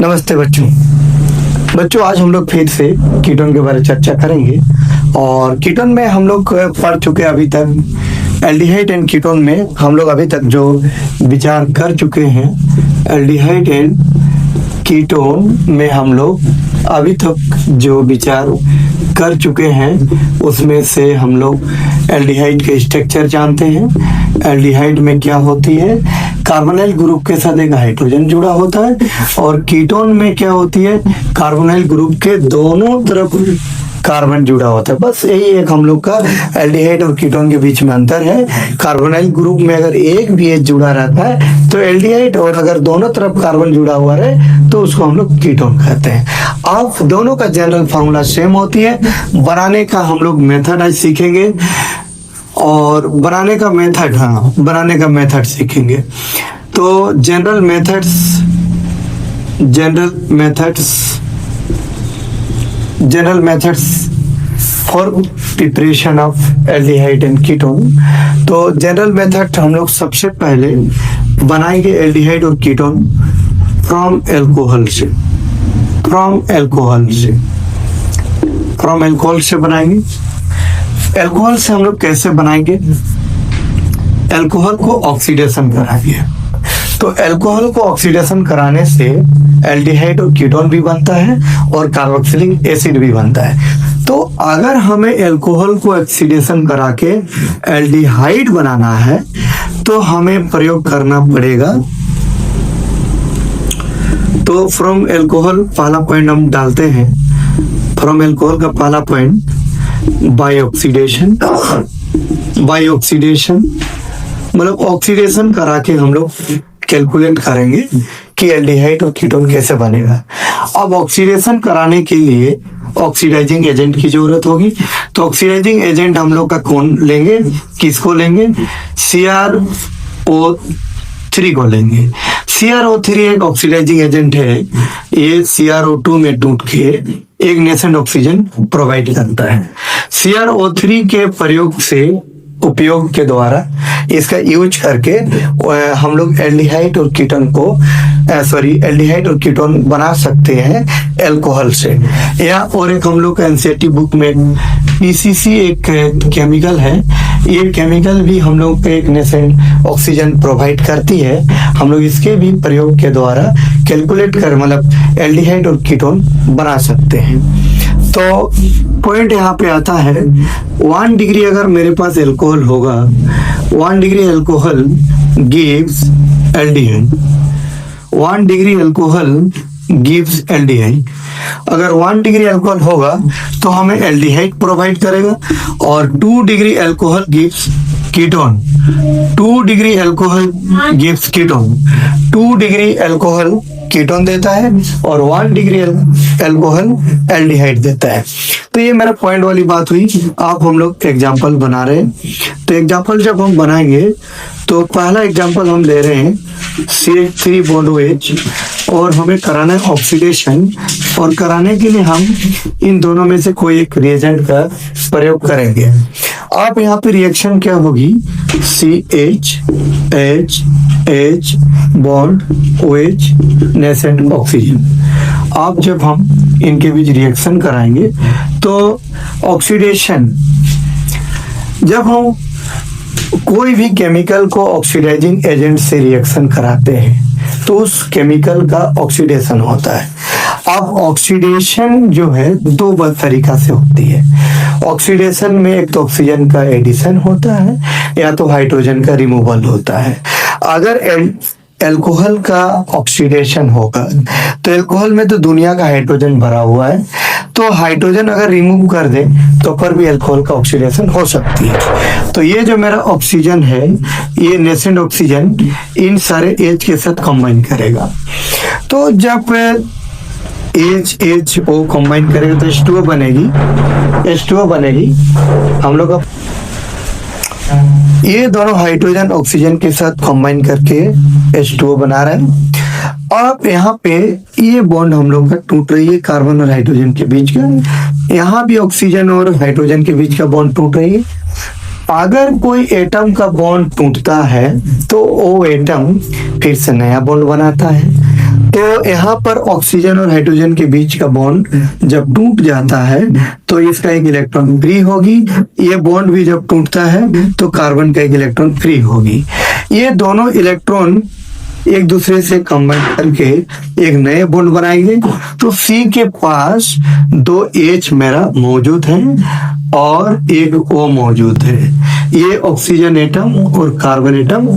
नमस्ते बच्चों आज हम लोग फिर से कीटोन के बारे में चर्चा करेंगे। और कीटोन में हम लोग पढ़ चुके अभी तक एल्डिहाइड एंड कीटोन में हम लोग अभी तक जो विचार कर चुके हैं। एल्डिहाइड एंड कीटोन में हम लोग अभी तक जो विचार कर चुके हैं उसमें से हम लोग एल्डिहाइड के स्ट्रक्चर जानते हैं। एल्डिहाइड में क्या होती है, कार्बोनाइल ग्रुप के साथ एक हाइड्रोजन जुड़ा होता है। और कीटोन में क्या होती है, कार्बोनाइल ग्रुप के दोनों तरफ कार्बन जुड़ा होता है। बस यही एक हम लोग का एल्डिहाइड और कीटोन के बीच में अंतर है। कार्बोनाइल ग्रुप में अगर एक भी एच जुड़ा रहता है तो एल्डिहाइड, और अगर दोनों तरफ कार्बन जुड़ा हुआ है तो उसको हम लोग कीटोन कहते हैं। अब दोनों का जनरल फार्मूला सेम होती है। बनाने का हम लोग मेथड आज सीखेंगे और बनाने का मेथड सीखेंगे। तो general methods for preparation of aldehyde and ketone. तो जनरल मेथड हम लोग सबसे पहले बनाएंगे एल्डिहाइड और कीटोन फ्रॉम अल्कोहल से बनाएंगे। अल्कोहल से हम लोग कैसे बनाएंगे, अल्कोहल को ऑक्सीडेशन कराएंगे। तो अल्कोहल को ऑक्सीडेशन कराने से एल्डिहाइड और कीटोन भी बनता है और कार्बोक्सिलिक एसिड भी बनता है। तो अगर हमें अल्कोहल को ऑक्सीडेशन करा के एल्डिहाइड बनाना है तो हमें प्रयोग करना पड़ेगा। तो फ्रॉम अल्कोहल पहला पॉइंट हम डालते हैं। फ्रॉम अल्कोहल का पहला पॉइंट बाय ऑक्सीडेशन मतलब ऑक्सीडेशन करा के हम लोग कैलकुलेट करेंगे कि एल्डिहाइड और कीटोन कैसे बनेगा। अब ऑक्सीडेशन कराने के लिए ऑक्सीडाइजिंग एजेंट की जरूरत होगी। तो ऑक्सीडाइजिंग एजेंट हम लोग का कौन लेंगे, किसको लेंगे, CrO3 को लेंगे। CrO3 एक ऑक्सीडाइजिंग एजेंट है। ये CrO2 में टूट के एक नेसेंट ऑक्सीजन प्रोवाइड करता है। CrO3 के उपयोग के द्वारा इसका यूज करके हम लोग एल्डिहाइड और कीटोन बना सकते हैं अल्कोहल से। या और एक हम लोग का एनसीईआरटी बुक में PCC एक केमिकल है। ये केमिकल भी हम लोग एक नेसेंट ऑक्सीजन प्रोवाइड करती है। हम लोग इसके भी प्रयोग के द्वारा कैलकुलेट कर मतलब एल्डिहाइड और कीटोन बना सकते हैं। तो पॉइंट यहाँ पे आता है 1 डिग्री अगर मेरे पास अल्कोहल होगा, 1 degree alcohol gives aldehyde. 1 degree alcohol gives aldehyde. अगर 1 डिग्री अल्कोहल होगा तो हमें एल्डिहाइड प्रोवाइड करेगा। और 2 degree alcohol gives ketone. 2 degree alcohol gives ketone. 2 degree alcohol ketone देता है और 1 डिग्री अल्कोहल एल्डिहाइड देता है। तो ये मेरा पॉइंट वाली बात हुई। आप हम लोग एग्जांपल बना रहे हैं। तो एग्जांपल जब हम बनाएंगे तो पहला एग्जांपल हम ले रहे हैं CH3 बॉन्ड OH और हमें कराना है ऑक्सीडेशन। और कराने के लिए हम इन दोनों में से कोई एक रिएजेंट का प्रयोग करेंगे। आप यहाँ पे रिएक्शन क्या होगी, CH bond OH nascent oxygen. आप जब हम इनके बीच रिएक्शन कराएंगे तो ऑक्सीडेशन, जब हम कोई भी केमिकल को ऑक्सीडाइजिंग एजेंट से रिएक्शन कराते हैं तो उस केमिकल का ऑक्सीडेशन होता है। अब ऑक्सीडेशन जो है दो तरीका से होती है। ऑक्सीडेशन में एक तो ऑक्सीजन का एडिशन होता है या तो हाइड्रोजन का रिमूवल होता है। अगर अल्कोहल का ऑक्सीडेशन होगा तो अल्कोहल में तो दुनिया का हाइड्रोजन भरा हुआ है, तो हाइड्रोजन अगर रिमूव कर दे तो पर भी अल्कोहल का ऑक्सीडेशन हो सकती है। तो ये जो मेरा ऑक्सीजन है, ये नेसेंट ऑक्सीजन इन सारे H के साथ कंबाइन करेगा। तो जब HO कंबाइन करेगा तो H2O बनेगी। हम लोग ये दोनों हाइड्रोजन ऑक्सीजन के साथ कंबाइन करके H2O बना रहे हैं। अब यहाँ पे ये बॉन्ड हम लोग का टूट रही है कार्बन और हाइड्रोजन के बीच का। यहाँ भी ऑक्सीजन और हाइड्रोजन के बीच का बॉन्ड टूट रही है। अगर कोई एटम का बॉन्ड टूटता है तो वो एटम फिर से नया बॉन्ड बनाता है। तो यहाँ पर ऑक्सीजन और हाइड्रोजन के बीच का बॉन्ड जब टूट जाता है तो इसका एक इलेक्ट्रॉन फ्री होगी। ये बॉन्ड भी जब टूटता है तो कार्बन का एक इलेक्ट्रॉन फ्री होगी। ये दोनों इलेक्ट्रॉन एक दूसरे से कंबाइन करके एक नए बॉन्ड बनाएंगे। तो सी के पास 2 H मेरा मौजूद है और एक O मौजूद है। ये ऑक्सीजन एटम और कार्बन एटम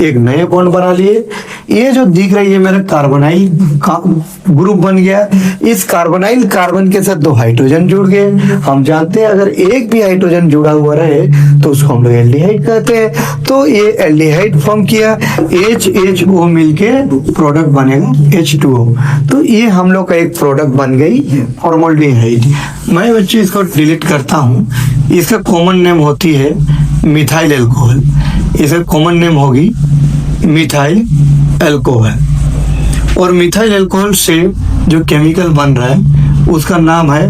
एक नए बॉन्ड बना लिए। ये जो दिख रही है मेरा कार्बोनाइल का ग्रुप बन गया। इस कार्बोनाइल कार्बन के साथ 2 हाइड्रोजन जुड़ गए। हम जानते हैं अगर एक भी हाइड्रोजन जुड़ा हुआ रहे तो उसको हम लोग एल्डिहाइड कहते हैं। तो ये एल्डिहाइड फॉर्म किया, HHO मिलके प्रोडक्ट बनेगा H2O। तो ये हम लोग का एक प्रोडक्ट बन गई फॉर्मल्डिहाइड। मैं बच्चे इसको डिलीट करता हूँ। इसका कॉमन नेम होती है मिथाइल एल्कोहल। इसका कॉमन नेम होगी मिथाइल एल्कोहल। और मिथाइल एल्कोहल से जो केमिकल बन रहा है उसका नाम है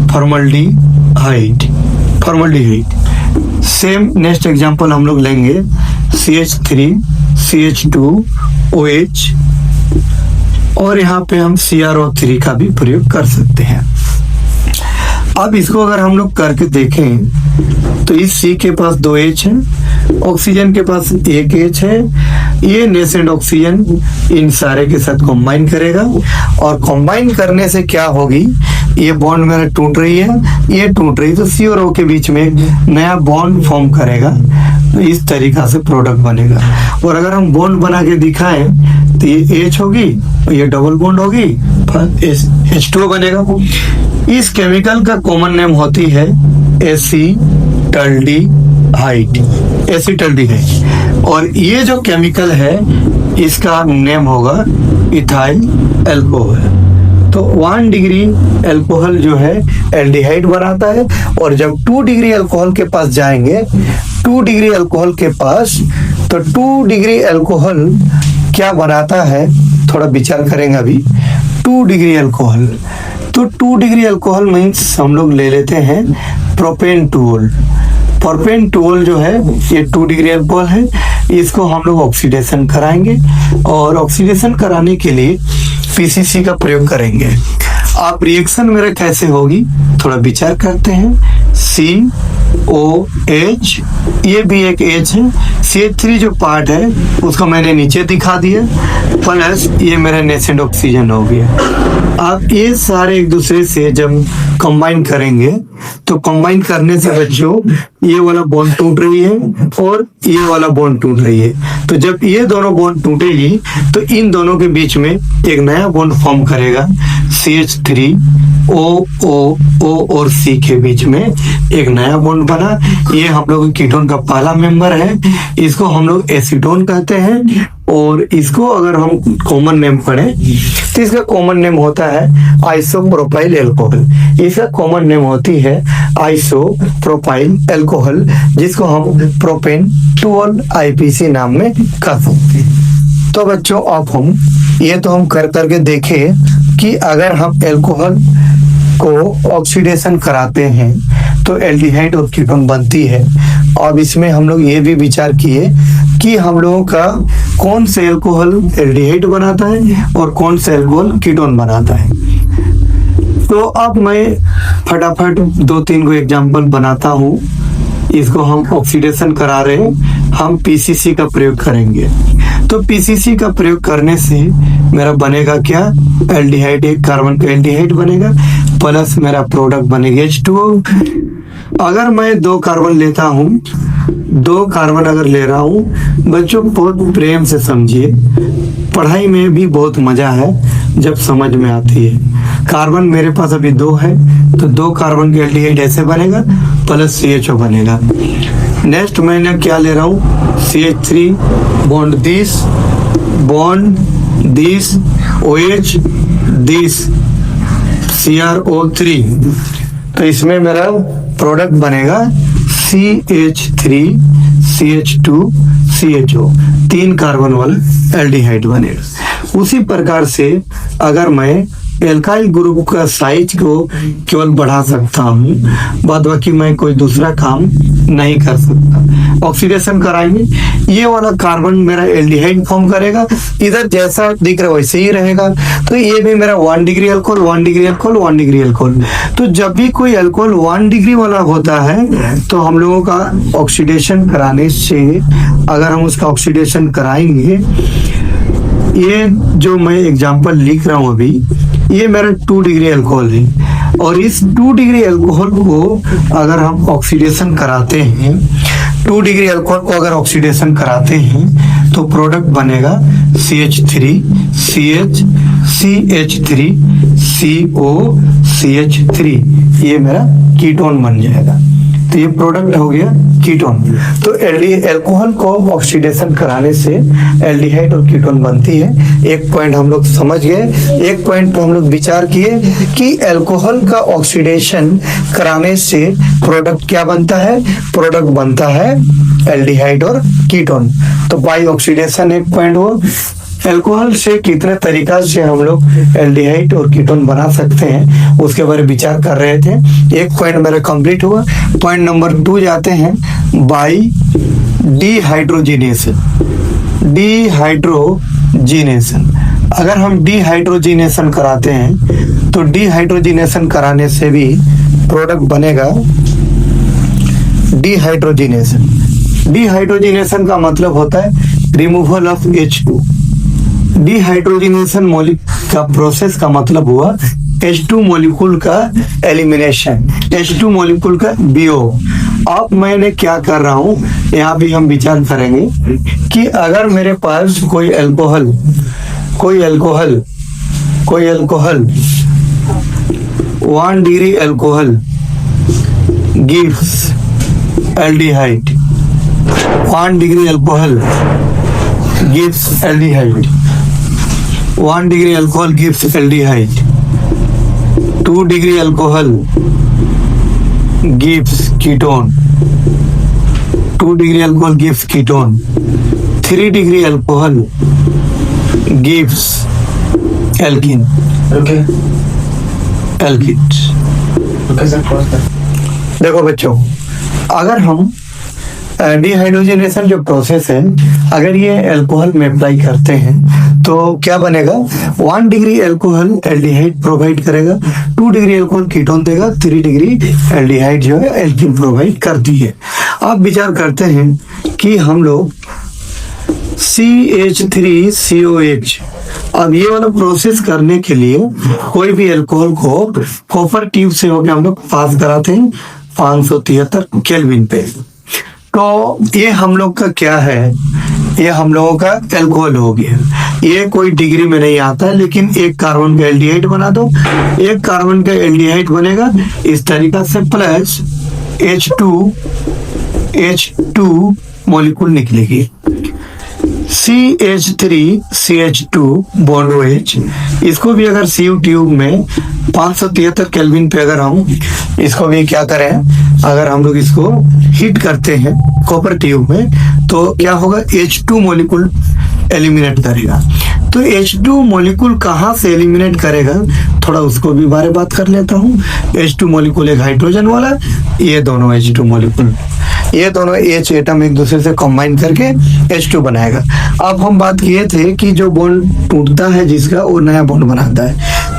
फॉर्मल्डिहाइड। सेम नेक्स्ट एग्जांपल हम लोग लेंगे CH3 CH2OH और यहाँ पे हम CrO3 का भी प्रयोग कर सकते हैं। अब इसको अगर हम लोग करके देखें तो इस C के पास 2 H है, ऑक्सीजन के पास 1 H है। ये नेसेंट ऑक्सीजन इन सारे के साथ कंबाइन करेगा और कंबाइन करने से क्या होगी, ये बॉन्ड मेरा टूट रही है, ये टूट रही, तो C और O के बीच में एक नया बॉन्ड फॉर्म करेगा। तो इस तरीका से प्रोडक्ट बनेगा। और अगर हम बॉन्ड बना के दिखाएं तो ये H होगी और ये डबल बॉन्ड होगी, H2O बनेगा। इस केमिकल का कॉमन नेम होती है एसिटल्डिहाइड। और ये जो केमिकल है इसका नेम होगा इथाइल एल्कोहल। तो 1 डिग्री एल्कोहल जो है एल्डिहाइड बनाता है। और जब 2 डिग्री एल्कोहल के पास जाएंगे, 2 डिग्री एल्कोहल के पास, तो 2 डिग्री एल्कोहल क्या बनाता है थोड़ा विचार करेंगे अभी। 2 डिग्री एल्कोहल, तो 2 डिग्री एल्कोहल मीन्स हम लोग ले लेते हैं प्रोपेनटोल। प्रोपेनटोल जो है ये 2 डिग्री एल्कोहल है। इसको हम लोग ऑक्सीडेशन कराएंगे और ऑक्सीडेशन कराने के लिए PCC का प्रयोग करेंगे। आप रिएक्शन मेरा कैसे होगी थोड़ा विचार करते हैं। COH, ये भी एक H है। CH3 जो पार्ट है उसको मैंने नीचे दिखा दिया, प्लस ये मेरा नेसेंट ऑक्सीजन हो गया। आप ये सारे एक दूसरे से जब कंबाइन करेंगे तो कंबाइन करने से बच्चों ये वाला बॉन्ड टूट रही है और ये वाला बॉन्ड टूट रही है। तो जब ये दोनों बॉन्ड टूटेगी तो इन दोनों के बीच में एक नया बॉन्ड फॉर्म करेगा। CH3 O और C के बीच में एक नया बॉन्ड बना। ये हम लोग कीटोन का पहला मेंबर है। इसको हम लोग एसीटोन कहते हैं। और इसको अगर हम कॉमन नेम पढ़ें तो इसका कॉमन नेम होता है आइसोप्रोपाइल एल्कोहल। इसका कॉमन नेम होती है आइसोप्रोपाइल एल्कोहल, जिसको हम प्रोपेनटोल IPC नाम में कह सकते हैं। तो बच्चों अब हम ये तो हम कर करके देखें कि अगर हम एल्कोहल को ऑक्सीडेशन कराते हैं तो एल्डिहाइड और कीटोन बनती है। अब इसमें हम लोग ये भी विचार किए कि हम लोगों का कौन सा एल्कोहल एल्डिहाइड बनाता है और कौन सा एल्कोहल कीटोन बनाता है। तो अब मैं फटाफट 2-3 को एग्जाम्पल बनाता हूँ। इसको हम ऑक्सीडेशन करा रहे हैं, हम PCC का प्रयोग करेंगे। तो PCC का प्रयोग करने से मेरा बनेगा क्या, एल्डिहाइड, एक कार्बन का एल्डिहाइड बनेगा, प्लस मेरा प्रोडक्ट बनेगा H2O। अगर मैं 2 कार्बन लेता हूँ, 2 कार्बन अगर ले रहा हूँ बच्चों बहुत प्रेम से समझिए, पढ़ाई में भी बहुत मजा है जब समझ में आती है। कार्बन मेरे पास अभी 2 है तो 2 कार्बन के एल्डिहाइड ऐसे बनेगा, प्लस CHO बनेगा। नेक्स्ट मैंने क्या ले रहा हूँ, CH3 bond this OH this CrO3। तो इसमें मेरा प्रोडक्ट बनेगा CH3 CH2 CHO, 3 कार्बन वाला एल्डिहाइड बनेगा। उसी प्रकार से अगर मैं एल्काइल ग्रुप का साइज को केवल बढ़ा सकता हूँ, बाद बाकी मैं कोई दूसरा काम नहीं कर सकता। ऑक्सीडेशन कराएंगे, ये वाला कार्बन मेरा एल्डिहाइड फॉर्म करेगा, इधर जैसा दिख रहा है वैसे ही रहेगा। तो ये भी मेरा 1 degree alcohol, 1 degree alcohol, 1 degree alcohol. तो जब भी कोई अल्कोहल 1 डिग्री वाला होता है तो हम लोगों का ऑक्सीडेशन कराने से, अगर हम उसका ऑक्सीडेशन कराएंगे, ये जो मैं एग्जांपल लिख रहा हूँ अभी, ये मेरा 2 डिग्री अल्कोहल है, और इस 2 डिग्री अल्कोहल को अगर हम ऑक्सीडेशन कराते हैं, 2 डिग्री अल्कोहल को अगर ऑक्सीडेशन कराते हैं तो प्रोडक्ट बनेगा CH3 CH CH3 COCH3, ये मेरा कीटोन बन जाएगा। तो ये प्रोडक्ट हो गया कीटोन। तो एल्कोहल को ऑक्सीडेशन कराने से एल्डिहाइड और कीटोन बनती है। एक पॉइंट हम लोग समझ गए। एक पॉइंट पे हम लोग विचार किए कि एल्कोहल का ऑक्सीडेशन कराने से प्रोडक्ट क्या बनता है। प्रोडक्ट बनता है एल्डिहाइड और कीटोन। तो बाई ऑक्सीडेशन एक पॉइंट हुआ। एल्कोहल से कितने तरीका से हम लोग एल्डिहाइड और कीटोन बना सकते हैं उसके बारे में विचार कर रहे थे। एक पॉइंट मेरा कंप्लीट हुआ। पॉइंट नंबर 2 जाते हैं, बाई डिहाइड्रोजिनेशन। डिहाइड्रोजिनेशन, अगर हम डिहाइड्रोजिनेशन कराते हैं तो डिहाइड्रोजिनेशन कराने से भी प्रोडक्ट बनेगा डिहाइड्रोजिनेशन। डिहाइड्रोजिनेशन का मतलब होता है रिमूवल ऑफ H2। डिहाइड्रोजिनेशन का प्रोसेस का मतलब हुआ H2 मॉलिक्यूल का एलिमिनेशन, H2 मॉलिक्यूल का वियोग। अब मैंने क्या कर रहा हूं, यहाँ भी हम विचार करेंगे कि अगर मेरे पास कोई alcohol 1 degree alcohol gives aldehyde, 1 degree alcohol gives aldehyde, 1 degree alcohol gives aldehyde, 2 degree alcohol gives ketone, 2 degree alcohol gives ketone, 3 degree alcohol gives alkene. Okay. Alkene. Okay sir. देखो बच्चों, अगर हम डिहाइड्रोजनेशन जो प्रोसेस है, अगर ये alcohol में apply करते हैं तो क्या बनेगा। 1 डिग्री अल्कोहल एल्डिहाइड प्रोवाइड करेगा, 2 डिग्री अल्कोहल कीटोन देगा, 3 डिग्री एल्डिहाइड जो है एल्कीन प्रोवाइड करती है। आप विचार करते हैं कि हम लोग CH3COH, अब ये वाला प्रोसेस करने के लिए कोई भी अल्कोहल को कॉपर ट्यूब से होकर हम लोग पास कराते हैं 573 केल्विन पे। तो ये हम लोग का क्या है, ये हम लोगों का अल्कोहल हो गया। ये कोई डिग्री में नहीं आता है, लेकिन एक कार्बन का एल्डिहाइड बना दो, एक कार्बन का एल्डिहाइड बनेगा इस तरीका से, प्लस H2 मॉलिक्यूल निकलेगी। CH3CH2 बॉन्ड OH, इसको भी अगर CU ट्यूब में 573 केल्विन पे अगर हम इसको भी क्या करें, अगर हम लोग इसको हीट करते हैं कॉपर ट्यूब में तो क्या होगा, H2 मॉलिक्यूल एलिमिनेट करेगा। तो H2 मॉलिक्यूल कहाँ से एलिमिनेट करेगा, थोड़ा उसको भी बारे बात कर लेता हूँ। H2 मॉलिक्यूल एक हाइड्रोजन वाला, ये दोनों H2 मॉलिक्यूल, ये दोनों H एटम एक दूसरे से कंबाइन करके H2 बनाएगा। अब हम बात किए थे कि जो बॉन्ड टूटता है जिसका, वो नया बॉन्ड बनाता है।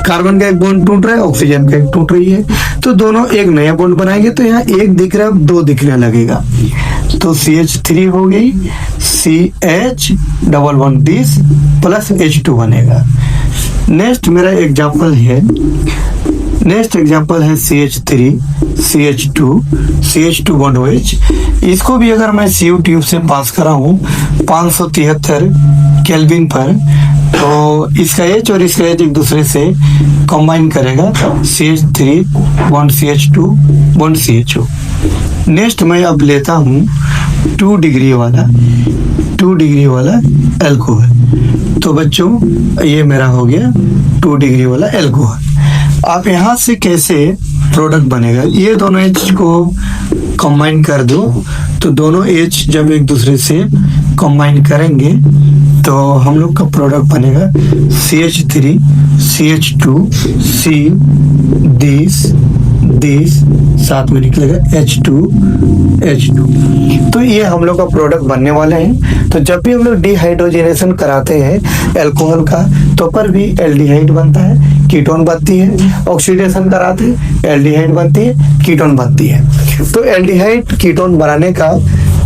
कार्बन का एक बॉन्ड टूट रहा है, ऑक्सीजन का एक टूट रही है, तो दोनों एक नया बॉन्ड बनाएंगे। तो यहाँ एक दिख रहा है, 2 दिखने लगेगा, तो CH3 हो गई, CH double bond this plus H2 बनेगा। नेक्स्ट मेरा एग्जाम्पल है, CH2 बॉन्ड OH, इसको भी अगर मैं CU ट्यूब से पास करा हूँ 573 केल्विन पर, तो इसका H और इसका H एक दूसरे से कंबाइन करेगा, CH3 bond CH2 bond CHO। Next मैं अब लेता हूँ 2 डिग्री वाला अल्कोहल। तो बच्चों ये मेरा हो गया 2 डिग्री वाला अल्कोहल। आप यहाँ से कैसे प्रोडक्ट बनेगा, ये दोनों H को कंबाइन कर दो, तो दोनों H जब एक दूसरे से कंबाइन करेंगे तो हम लोग का प्रोडक्ट बनेगा CH3 CH2 C दिस साथ में निकलेगा H2 तो ये हम लोग का प्रोडक्ट बनने वाले हैं। तो जब भी हम लोग डिहाइड्रोजनेशन कराते हैं अल्कोहल का तो पर भी एल्डिहाइड बनता है, कीटोन बनती है। ऑक्सीडेशन कराते हैं एल्डिहाइड बनती है, कीटोन बनती है। तो एल्डिहाइड कीटोन बनाने का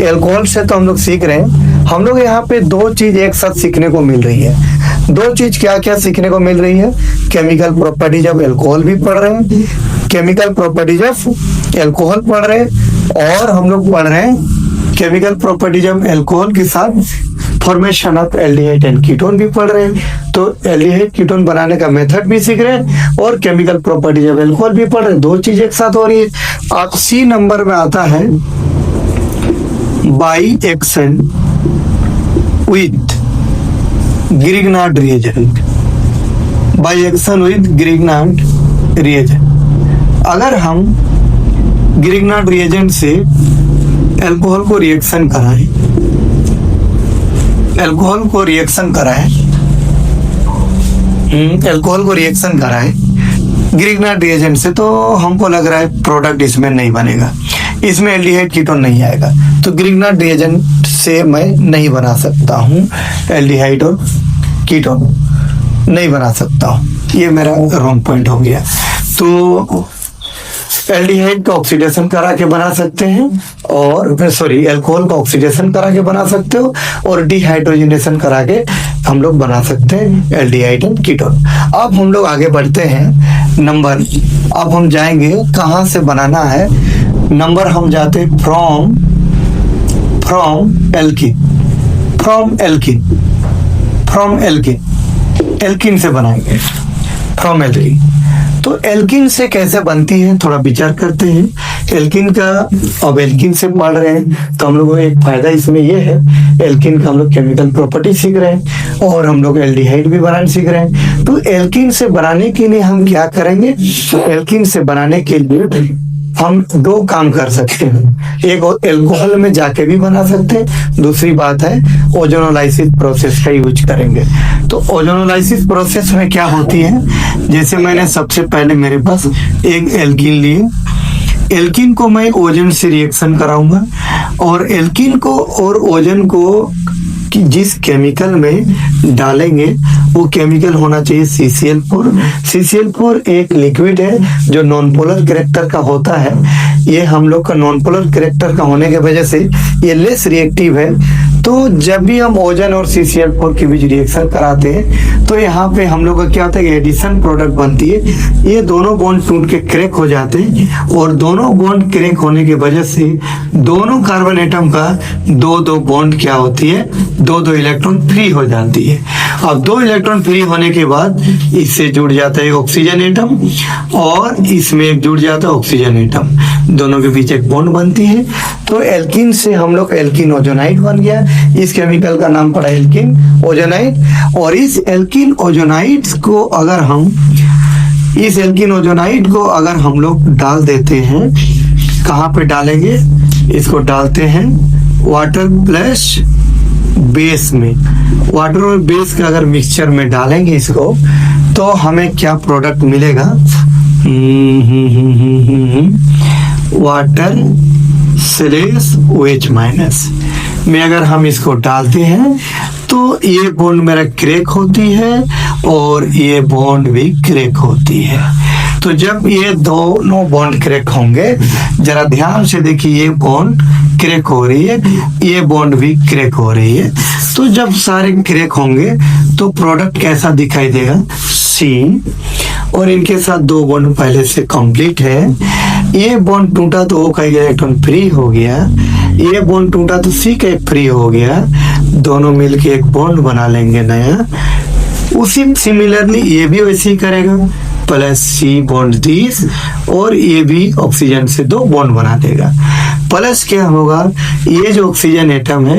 अल्कोहल से तो हम लोग सीख रहे हैं। हम लोग यहाँ पे दो चीज एक साथ सीखने को मिल रही है। दो चीज क्या क्या सीखने को मिल रही है? केमिकल प्रॉपर्टीज ऑफ अल्कोहल भी पढ़ रहे हैं, केमिकल प्रॉपर्टीज ऑफ अल्कोहल पढ़ रहे हैं, और हम लोग पढ़ रहे हैं केमिकल प्रॉपर्टीज ऑफ अल्कोहल के साथ formation of aldehyde and ketone भी पढ़ रहे हैं। तो एल्डिहाइड कीटोन बनाने का मेथड भी सीख रहे हैं और केमिकल प्रॉपर्टीज ऑफ अल्कोहल भी पढ़ रहे हैं। दो चीज एक साथ हो रही है। आप C नंबर में आता है by action with Grignard reagent, by action with Grignard reagent. अगर हम ग्रिग्नार्ड रिएजेंट से अल्कोहल को रिएक्शन कराएं, अल्कोहल को रिएक्शन कराएं ग्रिग्नार्ड रिएजेंट से, तो हमको लग रहा है प्रोडक्ट इसमें नहीं बनेगा, इसमें एल्डिहाइड कीटोन नहीं आएगा। तो ग्रिग्नार्ड रिएजेंट से मैं नहीं बना सकता हूँ एल्डिहाइड और कीटोन, नहीं बना सकता हूँ। ये मेरा रॉन्ग पॉइंट हो गया। तो एल्डिहाइड का ऑक्सीडेशन करा के बना सकते हैं, और अल्कोहल का ऑक्सीडेशन करा के बना सकते हो, और डिहाइड्रोजनेशन करा के हम लोग बना सकते हैं एल्डिहाइड एंड कीटोन। अब हम लोग आगे बढ़ते हैं नंबर। अब हम जाएंगे कहाँ से बनाना है नंबर। हम जाते फ्रॉम एल्किन से बनाएंगे, फ्रॉम एल्किन। तो एल्किन से कैसे बनती है थोड़ा विचार करते हैं। एल्किन का, अब एल्किन से पढ़ रहे हैं तो हम लोगों को एक फायदा इसमें ये है, एल्किन का हम लोग केमिकल प्रॉपर्टी सीख रहे हैं और हम लोग एल्डिहाइड भी बनाना सीख रहे हैं। तो एल्किन से बनाने के लिए हम क्या करेंगे? एल्किन से बनाने के लिए हम दो काम कर सकते हैं। एक अल्कोहल में जाके भी बना सकते हैं, दूसरी बात है ओजोनोलाइसिस प्रोसेस का यूज करेंगे। तो ओजोनोलाइसिस प्रोसेस में क्या होती है, जैसे मैंने सबसे पहले मेरे पास एक एल्किन लिए, एल्किन को मैं ओजन से रिएक्शन कराऊंगा, और एल्किन को और ओजन को कि जिस केमिकल में डालेंगे वो केमिकल होना चाहिए CCl4। CCl4 एक लिक्विड है जो नॉन पोलर कैरेक्टर का होता है। ये हम लोग का नॉन पोलर कैरेक्टर का होने की वजह से ये लेस रिएक्टिव है। तो जब भी हम ओजन और CCl4 के बीच रिएक्शन कराते हैं तो यहाँ पे हम लोग का क्या होता है, एडिशन प्रोडक्ट बनती है। ये दोनों बॉन्ड टूट के क्रैक हो जाते हैं, और दोनों बॉन्ड क्रैक होने की वजह से दोनों कार्बन एटम का दो बॉन्ड क्या होती है, दो इलेक्ट्रॉन फ्री हो जाती है। अब दो इलेक्ट्रॉन फ्री होने के बाद इससे जुड़ जाता है ऑक्सीजन एटम, और इसमें एक जुड़ जाता है ऑक्सीजन एटम, दोनों के बीच एक बॉन्ड बनती है। तो एल्किन से हम लोग एल्किन ओजोनाइड बन गया। इस केमिकल का नाम पड़ा एल्किन ओजोनाइड। और इस एल्किन ओजोनाइड को अगर हम लोग डाल देते हैं, कहाँ पे डालेंगे? इसको डालते हैं वाटर प्लस बेस में। वाटर और बेस का अगर मिक्सचर में डालेंगे इसको, तो हमें क्या प्रोडक्ट मिलेगा? वाटर स्लेश OH माइनस में अगर हम इसको डालते हैं तो ये बॉन्ड मेरा क्रैक होती है और ये बॉन्ड भी क्रैक होती है। तो जब ये दोनों बॉन्ड क्रैक होंगे, जरा ध्यान से देखिए, ये बॉन्ड क्रैक हो रही है, ये बॉन्ड भी क्रैक हो रही है। तो जब सारे क्रैक होंगे तो प्रोडक्ट कैसा दिखाई देगा? C, और इनके साथ दो बॉन्ड पहले से कंप्लीट है। ये बॉन्ड टूटा तो O का इलेक्ट्रॉन फ्री हो गया, ये बॉन्ड टूटा तो C का फ्री हो गया, दोनों मिलके एक बॉन्ड बना लेंगे नया। उसी सिमिलरली ये भी वैसे ही करेगा, प्लस C बॉन्ड दिस, और ये भी ऑक्सीजन से दो बॉन्ड बना देगा। प्लस क्या होगा, ये जो ऑक्सीजन एटम है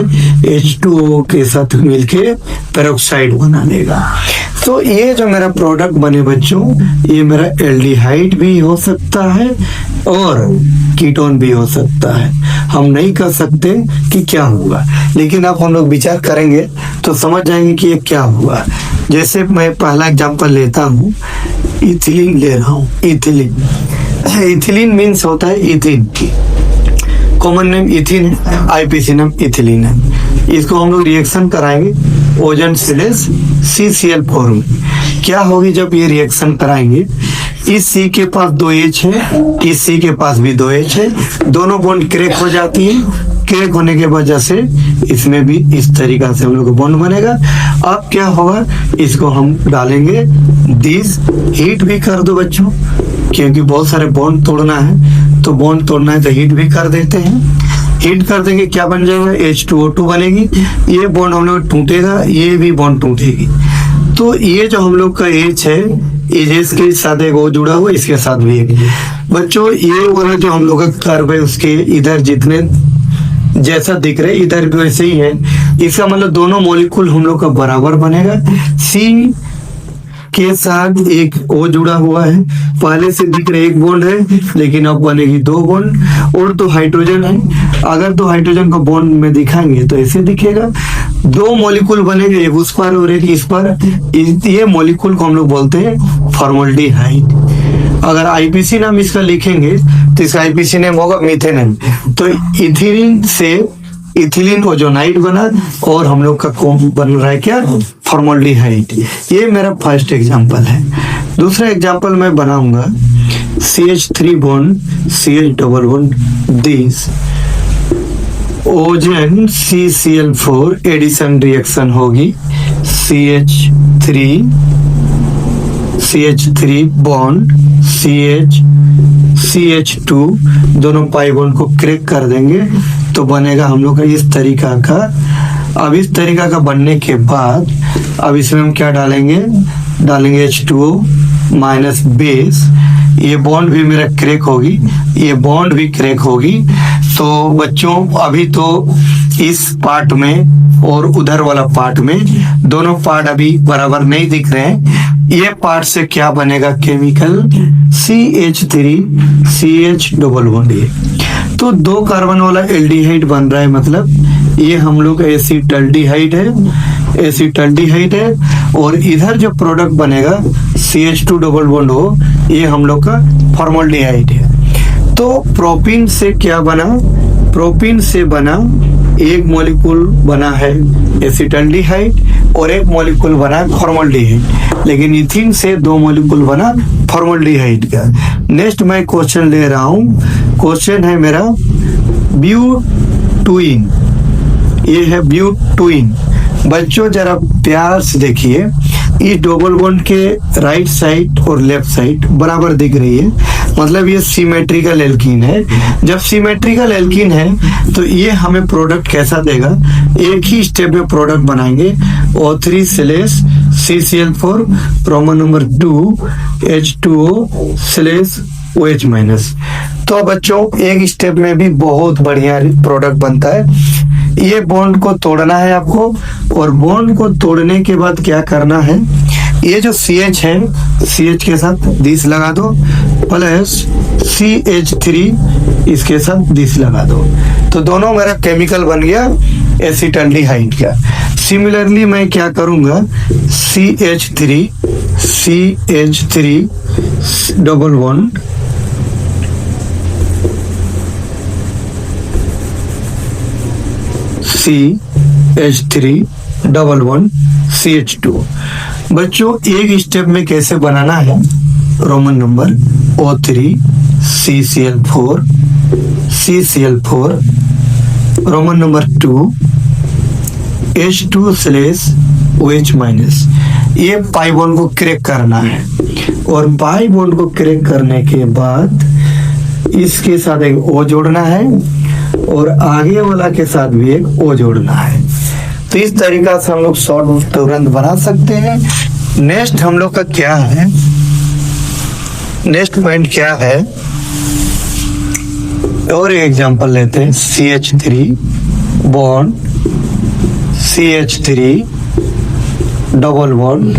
H2O के साथ मिलके पेरोक्साइड बना लेगा। तो ये जो मेरा प्रोडक्ट बने बच्चों, ये मेरा एल्डिहाइड भी हो सकता है और कीटोन भी हो सकता है। हम नहीं कर सकते कि क्या होगा, लेकिन अब हम लोग विचार करेंगे तो समझ जाएंगे कि ये क्या हुआ। जैसे मैं पहला एग्जांपल लेता हूँ, इथिलीन ले रहा हूँ। इथिलीन, इथिलीन मीन्स होता है इथिन, कॉमन नेम इथिन है, आईपीसी नाम इथिलीन है। इसको हम लोग रिएक्शन कराएंगे ओजोन स्लेश CCl4 में। क्या होगी जब ये रिएक्शन कराएंगे, इस C के पास 2 H है, इस C के पास भी 2 H है, दोनों बॉन्ड क्रैक हो जाती है। क्रैक होने के वजह से इसमें भी इस तरीका से हम लोग को बॉन्ड बनेगा। अब क्या होगा, इसको हम डालेंगे दिस, हीट भी कर दो बच्चों, क्योंकि बहुत सारे बॉन्ड तोड़ना है, तो बॉन्ड तोड़ना है तो हीट भी कर देते हैं। हीट कर देंगे, क्या बन जाएगा, H2O2 बनेगी। ये बॉन्ड हम लोग टूटेगा, ये भी बॉन्ड टूटेगी। तो ये जो हम लोग का H है, इसके साथ एक O जुड़ा हुआ, इसके साथ भी एक। बच्चों ये वाला जो हम लोग का कर्व है, उसके इधर जितने जैसा दिख रहे इधर भी वैसे ही है। इसका मतलब दोनों मॉलिक्यूल हम लोग का बराबर बनेगा। C के साथ एक O जुड़ा हुआ है, पहले से दिख रहे एक बॉन्ड है, लेकिन अब बनेगी 2 बॉन्ड। और 2 हाइड्रोजन है, अगर 2 हाइड्रोजन को बॉन्ड में दिखाएंगे तो ऐसे दिखेगा। 2 मॉलिक्यूल बनेंगे, एक उस पर और एक इस पर। ये मॉलिक्यूल को हम लोग बोलते हैं फॉर्मल्डिहाइड। अगर आईपीसी नाम इसका लिखेंगे तो इसका आईपीसी नेम होगा मीथेन। तो इथिलीन से इथिलीन ओजोनाइड बना और हम लोग का कौन बन रहा है, क्या, फॉर्मल्डिहाइड। ये मेरा फर्स्ट एग्जांपल है। दूसरा एग्जांपल मैं बनाऊंगा CH3 bond CH double bond this ozone CCl4 addition reaction होगी। CH3 बॉन्ड CH2 दोनों पाई बॉन्ड को क्रैक कर देंगे तो बनेगा हम लोग का इस तरीका का। अब इस तरीका का बनने के बाद अब इसमें हम क्या डालेंगे, H2O माइनस बेस। ये बॉन्ड भी मेरा क्रैक होगी, ये बॉन्ड भी क्रैक होगी। तो बच्चों अभी तो इस पार्ट में और उधर वाला पार्ट में दोनों पार्ट अभी बराबर नहीं दिख रहे हैं। ये पार्ट से क्या बनेगा, chemical CH3 CH double bond. ये तो 2 कार्बन वाला एल्डिहाइड बन रहा है, मतलब ये हम लोग एसिटल्डिहाइड है। और इधर जो प्रोडक्ट बनेगा CH2 डबल बॉन्ड हो, ये हम लोग का फॉर्मल्डिहाइड है। तो प्रोपीन से क्या बना, प्रोपीन से बना एक मॉलिक्यूल बना है एसिटल्डिहाइड और एक मॉलिक्यूल बना फॉर्मल्डिहाइड। लेकिन इथिन से 2 मॉलिक्यूल बना फॉर्मल्डिहाइड का। नेक्स्ट मैं क्वेश्चन ले रहा हूँ, क्वेश्चन है मेरा ब्यूटुइन। ये है ब्यूटुइन। बच्चों जरा प्यार से देखिए, इस डबल बॉन्ड के राइट साइड और लेफ्ट साइड बराबर दिख रही है, मतलब ये सिमेट्रिकल एल्कीन है। जब सिमेट्रिकल एल्कीन है तो ये हमें प्रोडक्ट कैसा देगा, एक ही स्टेप में प्रोडक्ट बनाएंगे O3 slash CCl4 Roman number 2 H2O slash OH minus. तो बच्चों एक स्टेप में भी बहुत बढ़िया प्रोडक्ट बनता है। ये बॉन्ड को तोड़ना है आपको, और बॉन्ड को तोड़ने के बाद क्या करना है, ये जो CH है, CH के साथ दिस लगा दो, प्लस CH3 इसके साथ दिस लगा दो, तो दोनों मेरा केमिकल बन गया एसिटल्डिहाइड का। सिमिलरली मैं क्या करूंगा, CH3 double bond CH3 double bond CH2। बच्चों एक स्टेप में कैसे बनाना है, Roman number O3 CCl4 Roman number 2 H2 slash OH minus. ये पाई बॉन्ड को क्रैक करना है, और पाई बॉन्ड को क्रैक करने के बाद इसके साथ एक O जोड़ना है और आगे वाला के साथ भी एक O जोड़ना है। तो इस तरीका से हम लोग शॉर्ट तुरंत बना सकते हैं। नेक्स्ट हम लोग का क्या है, नेक्स्ट पॉइंट क्या है, और एक एग्जांपल लेते हैं, CH3 bond CH3 double bond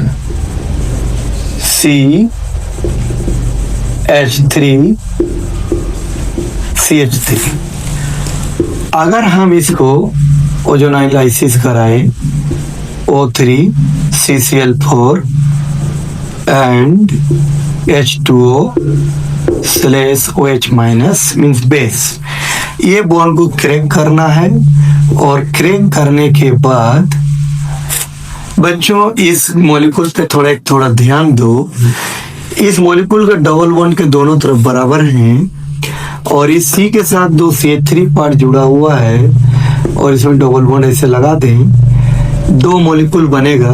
CH3 CH3। अगर हम इसको ओजोनाइलाइसिस कराएं O3 CCl4 and H2O/OH minus means base, ये बॉन्ड को क्रैक करना है। और क्रैक करने के बाद बच्चों इस मॉलिक्यूल पे थोड़ा ध्यान दो। इस मॉलिक्यूल का डबल बॉन्ड के दोनों तरफ बराबर हैं और इस C के साथ दो CH3 पार्ट जुड़ा हुआ है और इसमें डबल बॉन्ड ऐसे लगा दें, दो मॉलिक्यूल बनेगा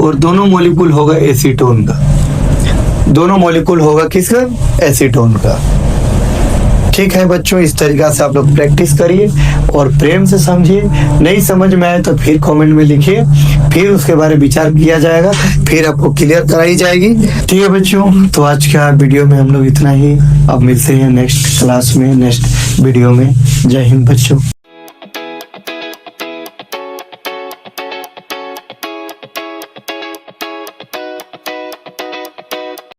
और दोनों मॉलिक्यूल होगा एसीटोन का। दोनों मॉलिक्यूल होगा किसका? एसीटोन का। ठीक है बच्चों, इस तरीका से आप लोग प्रैक्टिस करिए और प्रेम से समझिए। नहीं समझ में आए तो फिर कमेंट में लिखिए, फिर उसके बारे में विचार किया जाएगा, फिर आपको क्लियर कराई जाएगी। ठीक है बच्चों, तो आज का वीडियो में हम लोग इतना ही। अब मिलते हैं नेक्स्ट क्लास में, नेक्स्ट वीडियो में। जय हिंद बच्चों।